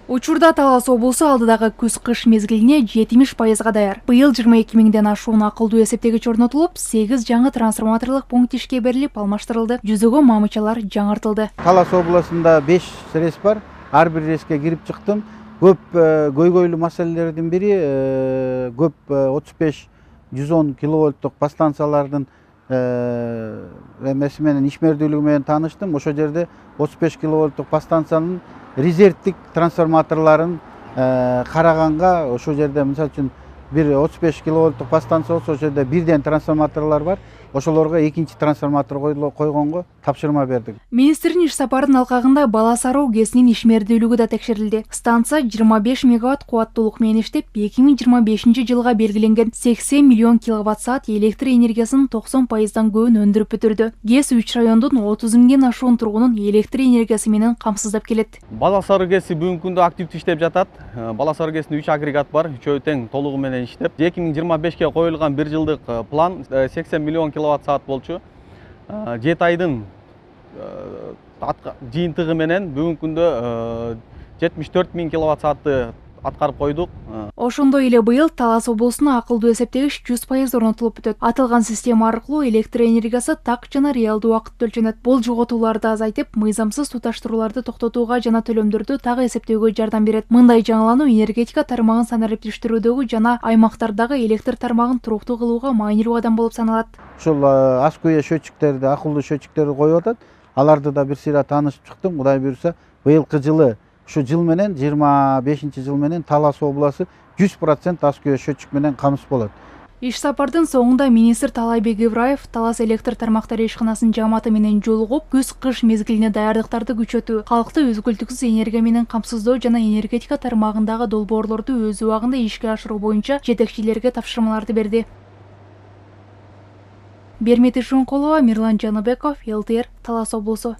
Учурда Талас облусу алдыдагы күз-кыш мезгилине 70% даяр. Быйыл 22 миңден ашуун акылдуу эсептегич орнотулуп, 8 жаңы трансформаторлук пункт ишке берилип алмаштырылды. Жүзөгөн мамычалар жаңыртылды. Талас облусунда 5 рейс бар. Ар бир рейске кирип чыктым. Көп көйгөйлүү маселелердин бири көп 35-110 киловольттук подстанциялардын эмеси менен ишмердүүлүгү менен тааныштым. Ошол жерде 35 киловольттук подстанциянын резервдик трансформаторларын караганга ошол жерде мисалы үчүн бир 35 киловольттук подстанция болсо ошол жерде бирден трансформаторлор бар. Ошолорго экинчи трансформатор койгонго тапшырма бердик. Министрдин иш сапарынын алкагында Балас Аруу ГЭСинин ишмердүүлүгү да текшерилди. Станция 25 мегаватт кубаттуулук менен иштеп, 2025 жылга белгиленген 80 миллион киловатт саат электр энергиясынын 90%дан көбүн өндүрүп бүтүрдү. ГЭС 3 райондун 30 миңден ашуун тургунун электр энергиясы менен камсыздап келет. Балас Аруу ГЭСи бүгүнкү күндө активдүү иштеп жатат. Балас Аруу ГЭСинде 3 агрегат бар, үчөө тең толугу менен иштеп. 2025ке коюлган 1 жылдык план 80 миллион киловатт саат болчу. 7 айдын жыйынтыгы менен бүгүнкү күндө 74 миң киловатт саатты аткарып койдук. Ошондой эле быйыл Талас облусуна акылдуу эсептегич 100% орнотулуп бүтөт. Аталган система аркылуу электр энергиясы так жана реалдуу убакытта өлчөнөт. Бул жоготууларды азайтып, мыйзамсыз туташтырууларды токтотууга жана төлөмдөрдү так эсептөөгө жардам берет. Мындай жаңылануу энергетика тармагын санариптештирүүдөгү жана аймактардагы электр тармагын туруктуу кылууга маанилүү кадам болуп саналат. Ушул аскуя счетчиктерди, акылдуу счетчиктерди коюп атат. Аларды да бир сыйра таанышып чыктым. Кудай буюрса, быйылкы жылы ушу жыл менен 25 жыл менен Талас облусу 100% аскуя счетчик менен камсыз болот. Иш сапардын соңунда министр Талайбек Ибраев Талас электр тармактары ишканасынын жааматы менен жолугуп, күз-кыш мезгилине даярдыктарды күчөтүү, калкты үзгүлтүксүз энергия менен камсыздоо жана энергетика тармагындагы долбоорлорду өз убагында ишке ашыруу боюнча жетекчилерге тапшырмаларды берди. Бермет Ишункулова, Мирлан Жаныбеков, ЛТР, Талас облусу.